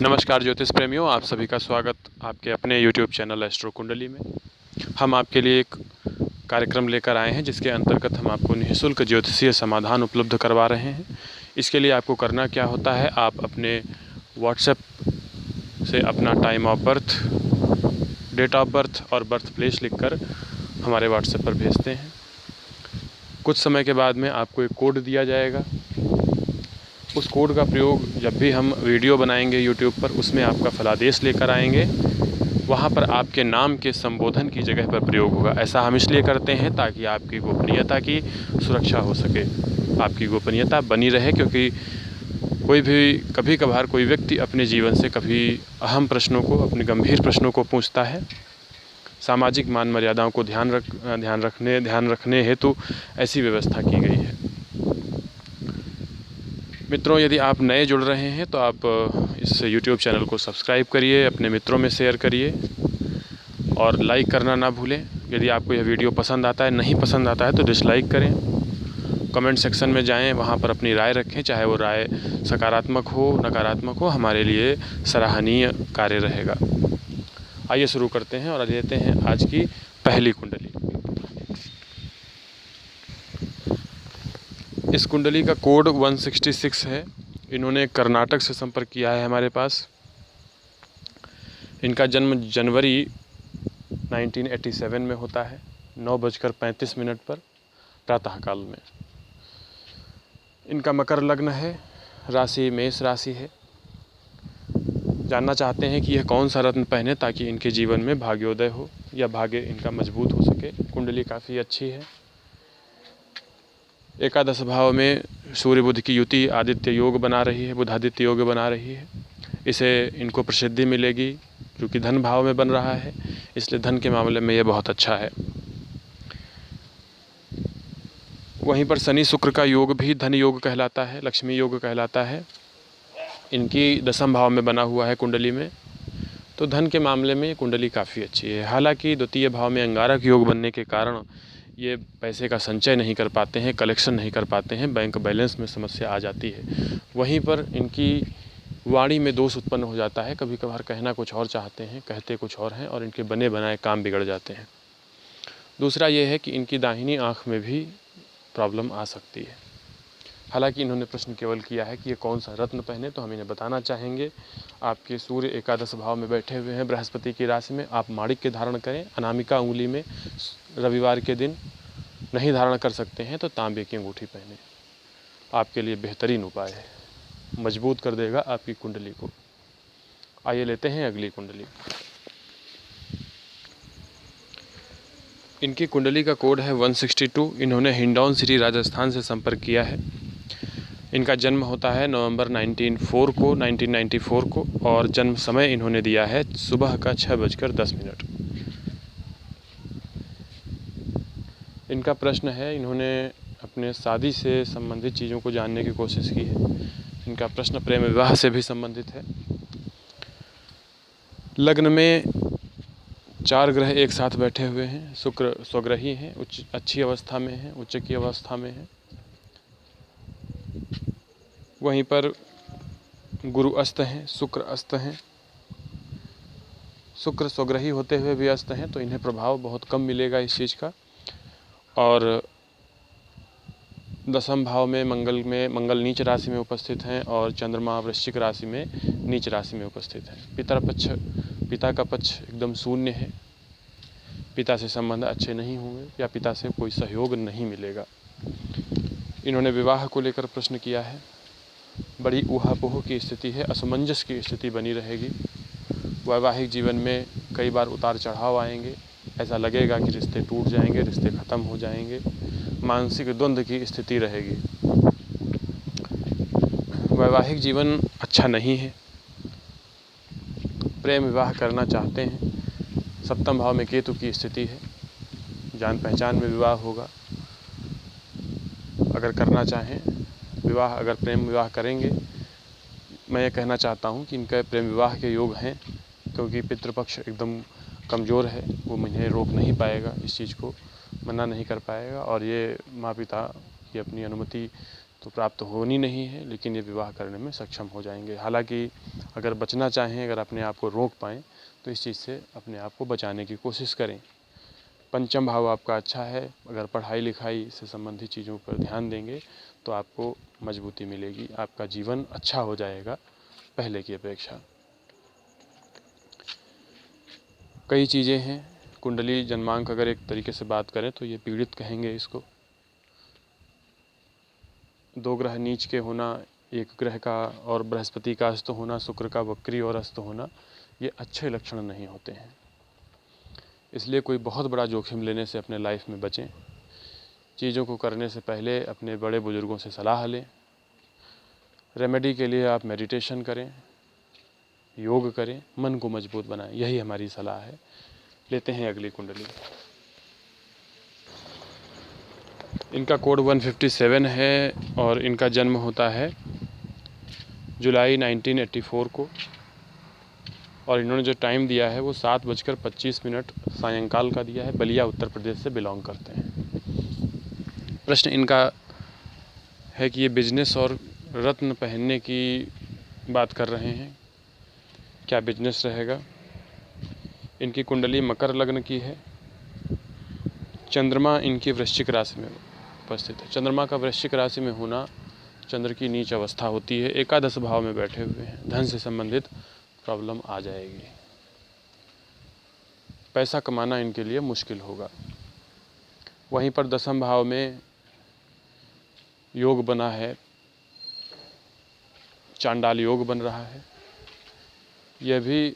नमस्कार ज्योतिष प्रेमियों, आप सभी का स्वागत आपके अपने YouTube चैनल एस्ट्रो कुंडली में। हम आपके लिए एक कार्यक्रम लेकर आए हैं जिसके अंतर्गत हम आपको निःशुल्क ज्योतिषीय समाधान उपलब्ध करवा रहे हैं। इसके लिए आपको करना क्या होता है, आप अपने WhatsApp से अपना time of birth, date of birth और बर्थ प्लेस लिखकर हमारे WhatsApp पर भेजते हैं। कुछ समय के बाद में आपको एक कोड दिया जाएगा। उस कोड का प्रयोग जब भी हम वीडियो बनाएंगे YouTube पर, उसमें आपका फलादेश लेकर आएंगे, वहाँ पर आपके नाम के संबोधन की जगह पर प्रयोग होगा। ऐसा हम इसलिए करते हैं ताकि आपकी गोपनीयता की सुरक्षा हो सके, आपकी गोपनीयता बनी रहे, क्योंकि कोई भी कभी कभार कोई व्यक्ति अपने जीवन से कभी अहम प्रश्नों को, अपने गंभीर प्रश्नों को पूछता है। सामाजिक मान मर्यादाओं को ध्यान रखने हेतु ऐसी व्यवस्था की गई है। मित्रों, यदि आप नए जुड़ रहे हैं तो आप इस YouTube चैनल को सब्सक्राइब करिए, अपने मित्रों में शेयर करिए और लाइक करना ना भूलें। यदि आपको यह वीडियो पसंद आता है, नहीं पसंद आता है तो डिसलाइक करें। कमेंट सेक्शन में जाएं, वहां पर अपनी राय रखें, चाहे वो राय सकारात्मक हो नकारात्मक हो, हमारे लिए सराहनीय कार्य रहेगा। आइए शुरू करते हैं और लेते हैं आज की पहली कुंडली। इस कुंडली का कोड 166 है। इन्होंने कर्नाटक से संपर्क किया है हमारे पास। इनका जन्म जनवरी 1987 में होता है, 9:35 पर प्रातःकाल में। इनका मकर लग्न है, राशि मेष राशि है। जानना चाहते हैं कि यह कौन सा रत्न पहने ताकि इनके जीवन में भाग्योदय हो या भाग्य इनका मजबूत हो सके। कुंडली काफ़ी अच्छी है। एकादश भाव में सूर्य बुध की युति आदित्य योग बना रही है, बुधादित्य योग बना रही है। इसे इनको प्रसिद्धि मिलेगी क्योंकि धन भाव में बन रहा है, इसलिए धन के मामले में ये बहुत अच्छा है। वहीं पर शनि शुक्र का योग भी धन योग कहलाता है, लक्ष्मी योग कहलाता है। इनकी दशम भाव में बना हुआ है कुंडली में, तो धन के मामले में ये कुंडली काफ़ी अच्छी है। हालांकि द्वितीय भाव में अंगारक योग बनने के कारण ये पैसे का संचय नहीं कर पाते हैं, कलेक्शन नहीं कर पाते हैं, बैंक बैलेंस में समस्या आ जाती है। वहीं पर इनकी वाणी में दोष उत्पन्न हो जाता है, कभी कभार कहना कुछ और चाहते हैं, कहते कुछ और हैं और इनके बने बनाए काम बिगड़ जाते हैं। दूसरा ये है कि इनकी दाहिनी आँख में भी प्रॉब्लम आ सकती है। हालांकि इन्होंने प्रश्न केवल किया है कि ये कौन सा रत्न पहने, तो हम इन्हें बताना चाहेंगे। आपके सूर्य एकादश भाव में बैठे हुए हैं बृहस्पति की राशि में। आप माणिक्य धारण करें, अनामिका उंगली में रविवार के दिन। नहीं धारण कर सकते हैं तो तांबे की अंगूठी पहने, आपके लिए बेहतरीन उपाय है, मजबूत कर देगा आपकी कुंडली को। आइए लेते हैं अगली कुंडली। इनकी कुंडली का कोड है 162। इन्होंने हिंडौन सिटी राजस्थान से संपर्क किया है। इनका जन्म होता है नवंबर 1994 को और जन्म समय इन्होंने दिया है सुबह का 6:10। इनका प्रश्न है, इन्होंने अपने शादी से संबंधित चीज़ों को जानने की कोशिश की है। इनका प्रश्न प्रेम विवाह से भी संबंधित है। लग्न में 4 ग्रह एक साथ बैठे हुए हैं। शुक्र स्वग्रही हैं, अच्छी अवस्था में हैं, उच्च की अवस्था में हैं। वहीं पर गुरु अस्त हैं, शुक्र अस्त हैं। शुक्र स्वग्रही होते हुए भी अस्त हैं, तो इन्हें प्रभाव बहुत कम मिलेगा इस चीज़ का। और दशम भाव में मंगल नीच राशि में उपस्थित हैं और चंद्रमा वृश्चिक राशि में नीच राशि में उपस्थित है। पिता का पक्ष एकदम शून्य है। पिता से संबंध अच्छे नहीं होंगे या पिता से कोई सहयोग नहीं मिलेगा। इन्होंने विवाह को लेकर प्रश्न किया है। बड़ी ऊहापोह की स्थिति है, असमंजस की स्थिति बनी रहेगी। वैवाहिक जीवन में कई बार उतार चढ़ाव आएंगे। ऐसा लगेगा कि रिश्ते टूट जाएंगे, रिश्ते ख़त्म हो जाएंगे। मानसिक द्वंद्व की स्थिति रहेगी। वैवाहिक जीवन अच्छा नहीं है। प्रेम विवाह करना चाहते हैं। सप्तम भाव में केतु की स्थिति है। जान पहचान में विवाह होगा। अगर करना चाहें विवाह, अगर प्रेम विवाह करेंगे, मैं ये कहना चाहता हूँ कि इनका प्रेम विवाह के योग हैं, क्योंकि पितृपक्ष एकदम कमज़ोर है। वो मुझे रोक नहीं पाएगा, इस चीज़ को मना नहीं कर पाएगा। और ये माँ पिता की अपनी अनुमति तो प्राप्त होनी नहीं है, लेकिन ये विवाह करने में सक्षम हो जाएंगे। हालांकि अगर बचना चाहें, अगर अपने आप को रोक पाएँ तो इस चीज़ से अपने आप को बचाने की कोशिश करें। पंचम भाव आपका अच्छा है, अगर पढ़ाई लिखाई से संबंधित चीज़ों पर ध्यान देंगे तो आपको मजबूती मिलेगी, आपका जीवन अच्छा हो जाएगा पहले की अपेक्षा। कई चीज़ें हैं, कुंडली जन्मांक अगर एक तरीके से बात करें तो ये पीड़ित कहेंगे इसको। 2 ग्रह नीच के होना, एक ग्रह का और बृहस्पति का अस्त होना, शुक्र का वक्री और अस्त होना, ये अच्छे लक्षण नहीं होते हैं। इसलिए कोई बहुत बड़ा जोखिम लेने से अपने लाइफ में बचें। चीज़ों को करने से पहले अपने बड़े बुजुर्गों से सलाह लें। रेमेडी के लिए आप मेडिटेशन करें, योग करें, मन को मजबूत बनाएं, यही हमारी सलाह है। लेते हैं अगली कुंडली। इनका कोड 157 है और इनका जन्म होता है जुलाई 1984 को, और इन्होंने जो टाइम दिया है वो 7:25 सायंकाल का दिया है। बलिया उत्तर प्रदेश से बिलोंग करते हैं। प्रश्न इनका है कि ये बिजनेस और रत्न पहनने की बात कर रहे हैं, क्या बिजनेस रहेगा। इनकी कुंडली मकर लग्न की है। चंद्रमा इनकी वृश्चिक राशि में उपस्थित है। चंद्रमा का वृश्चिक राशि में होना चंद्र की नीच अवस्था होती है। एकादश भाव में बैठे हुए हैं, धन से संबंधित प्रॉब्लम आ जाएगी। पैसा कमाना इनके लिए मुश्किल होगा। वहीं पर दसम भाव में योग बना है, चांडाल योग बन रहा है। यह भी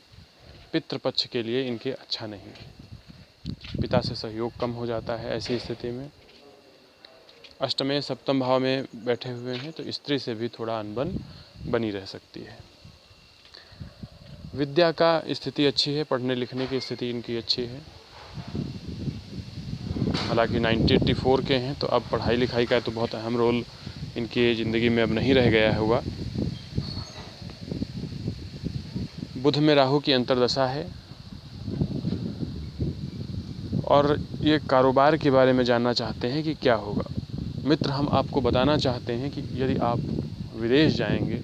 पितृपक्ष के लिए इनके अच्छा नहीं है। पिता से सहयोग कम हो जाता है ऐसी स्थिति में। अष्टमें सप्तम भाव में बैठे हुए हैं तो स्त्री से भी थोड़ा अनबन बनी रह सकती है। विद्या का स्थिति अच्छी है, पढ़ने लिखने की स्थिति इनकी अच्छी है। हालांकि 1984 के हैं तो अब पढ़ाई लिखाई का तो बहुत अहम रोल इनकी ज़िंदगी में अब नहीं रह गया होगा। बुध में राहु की अंतर्दशा है और ये कारोबार के बारे में जानना चाहते हैं कि क्या होगा। मित्र, हम आपको बताना चाहते हैं कि यदि आप विदेश जाएंगे,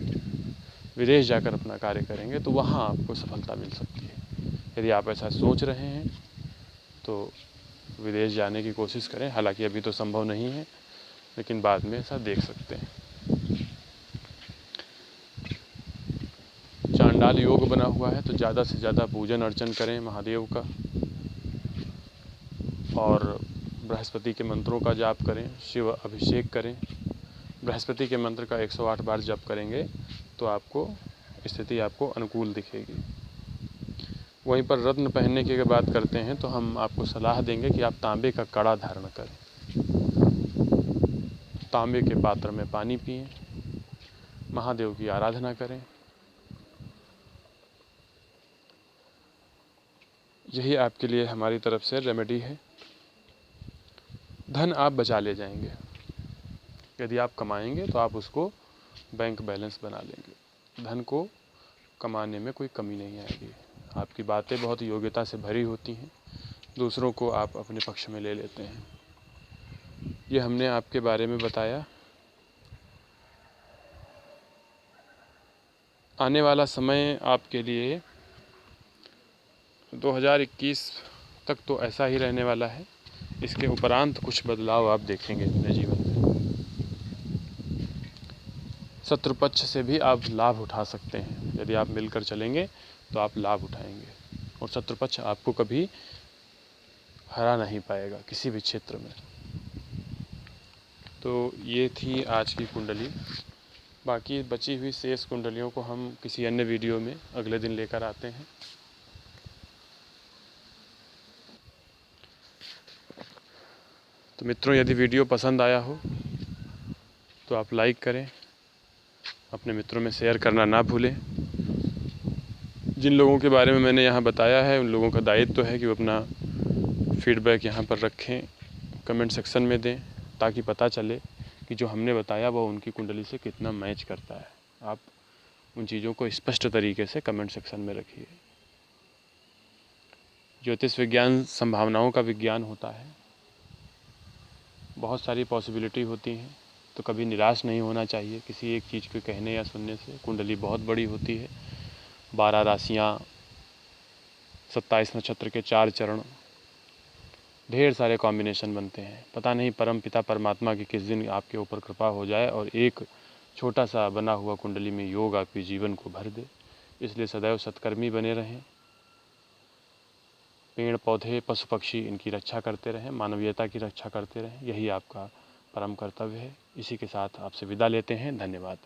विदेश जाकर अपना कार्य करेंगे तो वहाँ आपको सफलता मिल सकती है। यदि आप ऐसा सोच रहे हैं तो विदेश जाने की कोशिश करें। हालांकि अभी तो संभव नहीं है, लेकिन बाद में ऐसा देख सकते हैं। चांडाल योग बना हुआ है तो ज़्यादा से ज़्यादा पूजन अर्चन करें महादेव का, और बृहस्पति के मंत्रों का जाप करें, शिव अभिषेक करें। बृहस्पति के मंत्र का 108 बार जप करेंगे तो आपको स्थिति आपको अनुकूल दिखेगी। वहीं पर रत्न पहनने की अगर बात करते हैं तो हम आपको सलाह देंगे कि आप तांबे का कड़ा धारण करें, तांबे के पात्र में पानी पिएं, महादेव की आराधना करें। यही आपके लिए हमारी तरफ से रेमेडी है। धन आप बचा ले जाएंगे। यदि आप कमाएंगे तो आप उसको बैंक बैलेंस बना लेंगे। धन को कमाने में कोई कमी नहीं आएगी। आपकी बातें बहुत योग्यता से भरी होती हैं, दूसरों को आप अपने पक्ष में ले लेते हैं। ये हमने आपके बारे में बताया। आने वाला समय आपके लिए 2021 तक तो ऐसा ही रहने वाला है। इसके उपरांत कुछ बदलाव आप देखेंगे अपने जीवन में। शत्रु पक्ष से भी आप लाभ उठा सकते हैं। यदि आप मिलकर चलेंगे तो आप लाभ उठाएंगे, और शत्रु पक्ष आपको कभी हरा नहीं पाएगा किसी भी क्षेत्र में। तो ये थी आज की कुंडली। बाकी बची हुई शेष कुंडलियों को हम किसी अन्य वीडियो में अगले दिन लेकर आते हैं। तो मित्रों, यदि वीडियो पसंद आया हो तो आप लाइक करें, अपने मित्रों में शेयर करना ना भूलें। जिन लोगों के बारे में मैंने यहाँ बताया है उन लोगों का दायित्व है कि वो अपना फीडबैक यहाँ पर रखें, कमेंट सेक्शन में दें, ताकि पता चले कि जो हमने बताया वो उनकी कुंडली से कितना मैच करता है। आप उन चीज़ों को स्पष्ट तरीके से कमेंट सेक्शन में रखिए। ज्योतिष विज्ञान संभावनाओं का विज्ञान होता है। बहुत सारी पॉसिबिलिटी होती हैं, तो कभी निराश नहीं होना चाहिए किसी एक चीज़ को कहने या सुनने से। कुंडली बहुत बड़ी होती है, 12 राशियाँ, 27 नक्षत्र के 4 चरण, ढेर सारे कॉम्बिनेशन बनते हैं। पता नहीं परम पिता परमात्मा की किस दिन आपके ऊपर कृपा हो जाए और एक छोटा सा बना हुआ कुंडली में योग आपके जीवन को भर दे। इसलिए सदैव सत्कर्मी बने रहें, पेड़ पौधे पशु पक्षी इनकी रक्षा करते रहें, मानवीयता की रक्षा करते रहें, यही आपका परम कर्तव्य है। इसी के साथ आपसे विदा लेते हैं। धन्यवाद।